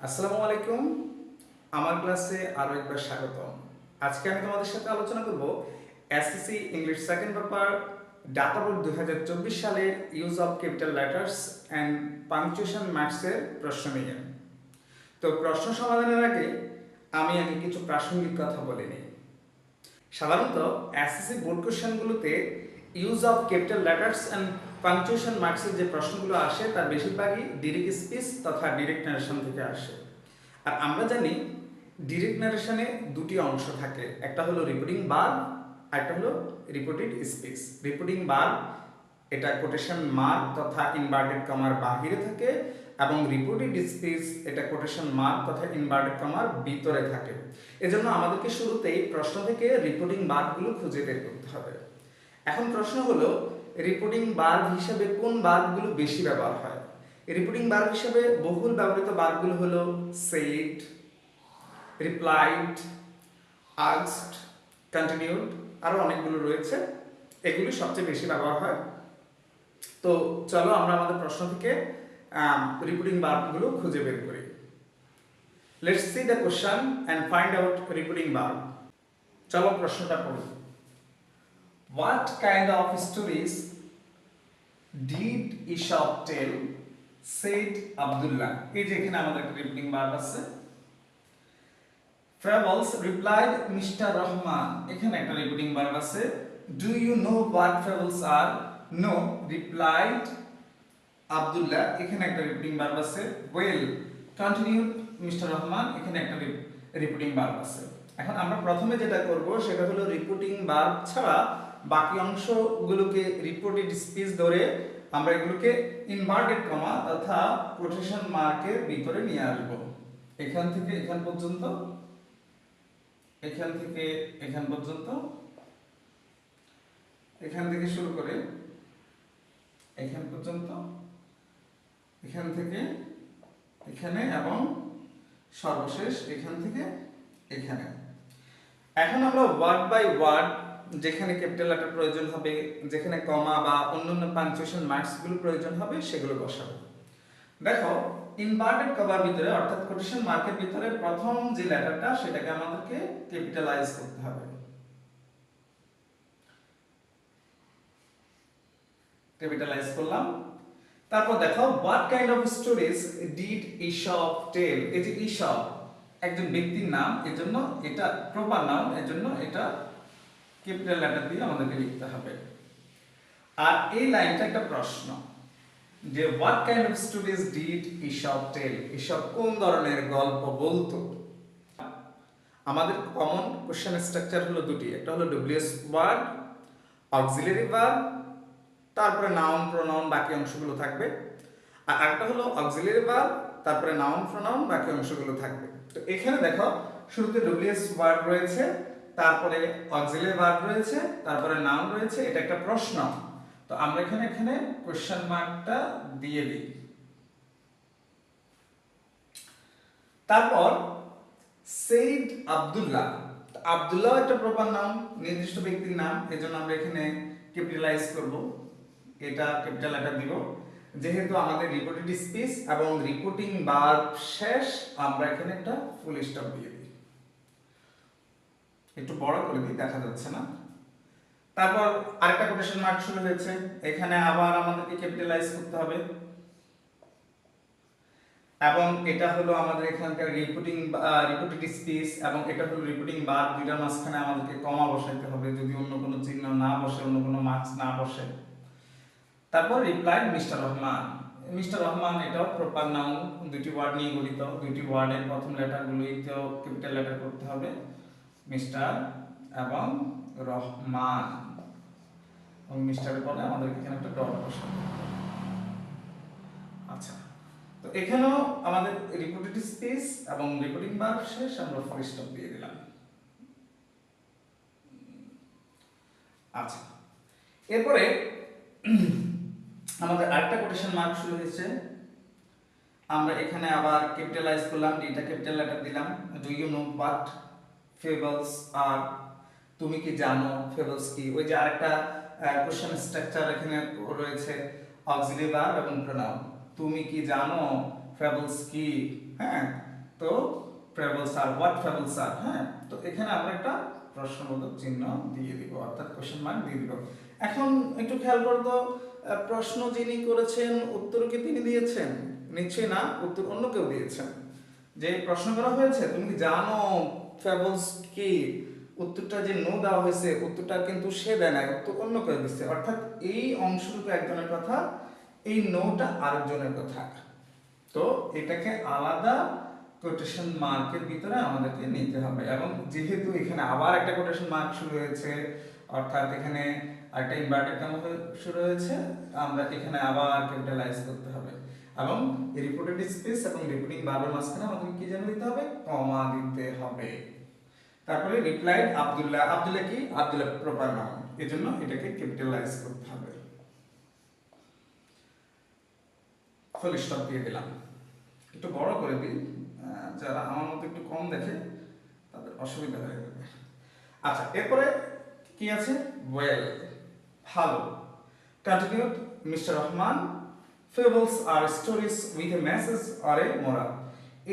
আসসালামু আলাইকুম। আমার ক্লাসে আরও একবার স্বাগতম। আজকে আমি তোমাদের সাথে আলোচনা করব SSC English second paper data board 2024 সালের use of capital letters and punctuation মার্কসের প্রশ্ন নিয়ে। তো প্রশ্ন সমাধানের আগে আমি আগে কিছু প্রাসঙ্গিক কথা বলে নিই। সাধারণত এসএসসি বোর্ড কোশ্চেনগুলোতে use of capital letters and punctuation মার্কসের যে প্রশ্নগুলো আসে তার বেশিরভাগই ডিরেক্ট স্পিচ তথা ডিরেক্ট নারেশন থেকে আসে। আর আমরা জানি ডিরেক্ট নারেশনে দুটি অংশ থাকে, একটা হলো রিপোর্টিং ভার্ব আর একটা হলো রিপোর্টেড স্পিচ। রিপোর্টিং ভার্ব এটা কোটেশন মার্ক তথা ইনভার্টেড কমার বাহিরে থাকে এবং রিপোর্টেড স্পিচ এটা কোটেশন মার্ক তথা ইনভার্টেড কমার ভিতরে থাকে। এজন্য আমাদেরকে শুরুতেই প্রশ্ন থেকে রিপোর্টিং ভার্বগুলো খুঁজে বের করতে হবে। এখন প্রশ্ন হলো রিপোর্টিং ভার্ব হিসেবে কোন ভার্বগুলো বেশি ব্যবহার হয়। রিপোর্টিং ভার্ব হিসেবে বহুল ব্যবহৃত ভার্বগুলো হলো সেড, রিপ্লাইড, আস্কড, কন্টিনিউড, আরও অনেকগুলো রয়েছে। এগুলি সবচেয়ে বেশি ব্যবহার হয়। তো চলো আমরা আমাদের প্রশ্ন থেকে রিপোর্টিং ভার্বগুলো খুঁজে বের করি। Let's see the question and find out reporting verb. চলো প্রশ্নটা পড়ি। What kind of stories did Ishaq tell? said Abdullah. এই যে এখানে আমাদের একটা রিপিটিং ভার্ব আছে। Fables replied Mr. Rahman. এখানে একটা রিপিটিং ভার্ব আছে। Do you know what fables are? No, replied Abdullah. এখানে একটা রিপিটিং ভার্ব আছে। Well, continued Mr. Rahman. এখানে একটা রিপিটিং ভার্ব আছে। এখন আমরা প্রথমে যেটা করব সেটা হলো রিপিটিং ভার্ব ছাড়া বাকি অংশগুলোকে রিপোর্টেড স্পিচ ধরে আমরা এগুলোকে ইনভার্টেড কমা তথা কোটেশন মার্কের ভিতরে নিয়ে আসব। এখান থেকে এখান পর্যন্ত, এখান থেকে এখান পর্যন্ত, এখান থেকে শুরু করে এখান পর্যন্ত, এখান থেকে এখানে এবং সর্বশেষ এখান থেকে এখানে। এখন আমরা ওয়ার্ড বাই ওয়ার্ড যেখানে ক্যাপিটাল লেটার প্রয়োজন হবে, যেখানে কমা বা অন্যান্য পাংচুয়েশন মার্কসগুলো প্রয়োজন হবে সেগুলো বসাবো। দেখো ইনভার্টেড কমার ভিতরে অর্থাৎ কোটেশন মার্কের ভিতরে প্রথম যে লেটারটা সেটাকে আমাদেরকে ক্যাপিটালাইজ করতে হবে। ক্যাপিটালাইজ করলাম। তারপর দেখো what kind of stories did Aesop tell. এই যে ঈশপ একজন ব্যক্তির নাম, এজন্য এটা প্রপার নাউন, এজন্য এটা ক্যাপিটাল লেটার দিয়ে আমাদেরকে লিখতে হবে। আর এই লাইনটা একটা প্রশ্ন যে what kind of stories did Aesop tell. Aesop কোন ধরনের গল্প বলতো। আমাদের কমন কোশ্চেন স্ট্রাকচার হলো দুটি, একটা হলো ডব্লিউএস ওয়ার্ড, অক্সিলারি ভার্ব, তারপরে নাউন প্রোনাউন বাকি অংশগুলো থাকবে। আর আরেকটা হলো অক্সিলারি ভার্ব, তারপরে নাউন প্রোনাউন বাকি অংশগুলো থাকবে। তো এখানে দেখো শুরুতে ডব্লিউএস ওয়ার্ড রয়েছে, তারপরে অক্সিলারি ভার্ব রয়েছে, তারপরে নাউন রয়েছে। এটা একটা প্রশ্ন, তো আমরা এখানে এখানে কোশ্চেন মার্কটা দিয়ে দিই। তারপর সেইড আব্দুল্লাহ। আব্দুল্লাহ একটা প্রপার নাউন, নির্দিষ্ট ব্যক্তির নাম, এজন্য আমরা এখানে ক্যাপিটালাইজ করব, এটা ক্যাপিটাল লেটার দিব। যেহেতু আমাদের রিপোর্টেড স্পিচ এবং রিপোর্টিং ভার্ব শেষ, আমরা এখানে একটা ফুল স্টপ দিয়ে দিই। একটু বড় করে দিই, দেখা যাচ্ছে না। তারপর আরেকটা কোটেশন মার্ক শুরু হয়েছে, এখানে আবার আমাদেরকে ক্যাপিটালাইজ করতে হবে এবং এটা হলো আমাদের এখানকার রিপোর্টেড স্পিচ এবং এটা হলো রিপোর্টিং ভার্ব। দুইটার মাঝখানে আমাদেরকে কমা বসাইতে হবে যদি অন্য কোনো চিহ্ন না বসে, অন্য কোনো মার্কস না বসে। তারপর reply mister Rahman. Mister Rahman এটাও প্রপার নাউন, দুটি ওয়ার্ড নিয়ে গঠিত, দুটি ওয়ার্ডের প্রথম লেটারগুলোইতেও ক্যাপিটাল লেটার করতে হবে, মিস্টার এবং রহমান। এবং মিস্টারের পরে আমাদের এখানে একটা ডট বসাতে হবে। আচ্ছা, তো এখানেও আমাদের রিপোর্টেড স্পিচ এবং রিপোর্টিং ভার্ব শেষ, আমরা ফুল স্টপ দিয়ে দিলাম। আচ্ছা, এরপরে আমাদের আরেকটা কোটেশন মার্ক শুরু হয়েছে, আমরা এখানে আবার ক্যাপিটালাইজ করলাম, এটা ক্যাপিটাল লেটার দিলাম। Do you know what fables are. তুমি কি জানো ফেবলস কি। ওই যে আরেকটা কোশ্চেন স্ট্রাকচার এখানে রয়েছে, অক্সিলারি ভার্ব এবং প্রোনাউন। তুমি কি জানো ফেবলস কি, হ্যাঁ, তো ফেবলস আর হোয়াট ফেবলস আর, হ্যাঁ, তো এখানে আমরা একটা প্রশ্নবোধক চিহ্ন দিয়ে দিব, অর্থাৎ কোশ্চেন মার্ক দিয়ে দিব। এখন একটু খেয়াল করো তো, প্রশ্ন যিনি করেছেন উত্তর কি তিনি দিয়েছেন? নিশ্চয়ই না, উত্তর অন্য কেউ দিয়েছেন। যে প্রশ্ন করা হয়েছে তুমি কি জানো ফেবলস কি, উত্তরটা যে নো দেওয়া হয়েছে, উত্তরটা কিন্তু সে দেয় না, উত্তর অন্য কেউ দিচ্ছে, অর্থাৎ এই অংশটুকু একজনের কথা, এই নোটা আরেকজনের কথা। তো এটাকে আলাদা কোটেশন মার্কের ভিতরে আমাদেরকে নিতে হবে। এবং যেহেতু এখানে আবার একটা কোটেশন মার্ক শুরু হয়েছে, অর্থাৎ এখানে একটা ইনভার্টেড কমা শুরু হয়েছে, আমরা এখানে আবার ক্যাপিটালাইজ করতে হবে। এবং রিপোর্টেড স্পেস এবং রিপোর্টিং ভার্বের মাঝখানে আমাদের কি যেন দিতে হবে, কমা দিতে হবে। তারপরে রিপ্লাইড আব্দুল্লাহ, আব্দুল্লাহ কি, আব্দুল্লাহ প্রপার নাউন, এজন্য এটাকে ক্যাপিটালাইজ করতে হবে। ফুল স্টপ দিয়ে দিলাম, একটু বড় করে দিই, যারা আমার মতো একটু কম দেখে তাদের অসুবিধা হয়ে যাবে। আচ্ছা, এরপরে কি আছে, ওয়েল, ভালো। Continued, mister Rahman, fables are stories with a message আর এ মোরাল।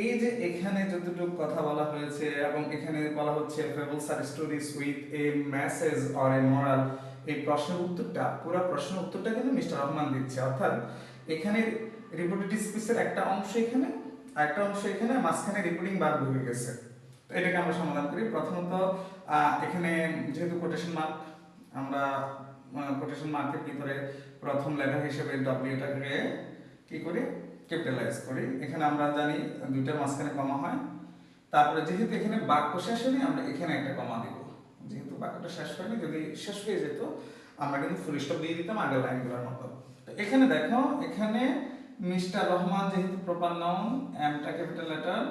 এই যে এখানে যতটুকু কথা বলা হয়েছে এবং এখানে বলা হচ্ছে fables are stories with a message আর এ মোরাল, এই প্রশ্নের উত্তরটা, পুরো প্রশ্নের উত্তরটা কিন্তু মিস্টার রহমান দিচ্ছে। অর্থাৎ এখানে রিপোর্টেড স্পিচের একটা অংশ এখানে, আরেকটা অংশ এখানে, মাঝখানে রিপোর্টিং ভার্ব হয়ে গেছে। তো এটাকে আমরা সমাধান করি। প্রথমত এখানে যেহেতু কোটেশন মার্ক, আমরা কোটেশন মার্কের ভিতরে প্রথম লেটার হিসেবে ডব্লিউটাকে কি করি, ক্যাপিটালাইজ করি। এখানে আমরা জানি দুইটার মাঝখানে কমা হয়। তারপরে যেহেতু এখানে বাক্য শেষ হয়নি, আমরা এখানে একটা কমা দিব। যেহেতু বাক্যটা শেষ হয়নি, যদি শেষ হয়ে যেত আমরা কিন্তু ফুল স্টপ দিয়ে দিতাম আগের লাইনগুলোর মতো। তো এখানে দেখো, এখানে মিস্টার রহমান যেহেতু প্রপার নাউন, এমটা ক্যাপিটাল লেটার,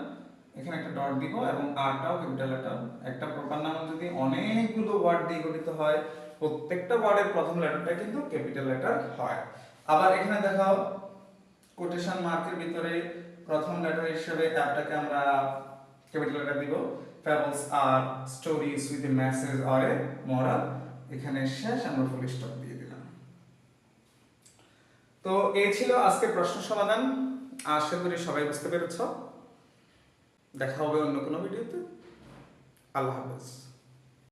এখানে একটা ডট দিব এবং আরটাও ক্যাপিটাল লেটার। একটা প্রপার নাউন যদি অনেকগুলো ওয়ার্ড দিয়ে গঠিত হয়, প্রত্যেকটা ওয়ার্ডের প্রথম লেটারটা কিন্তু ক্যাপিটাল লেটার হয়। আবার এখানে দেখাও, কোটেশন মার্কের ভিতরে প্রথম লেটার হিসেবে অ্যাপটাকে আমরা ক্যাপিটাল লেটার দিব। Fables are stories with a message আর এ মোরাল, এখানে শেষ, আমরা ফুল স্টপ দিয়ে দিলাম। তো এই ছিল আজকে প্রশ্ন সমাধান। আশা করি সবাই বুঝতে পেরেছ। দেখা হবে অন্য কোনো ভিডিওতে। আল্লাহ হাফেজ।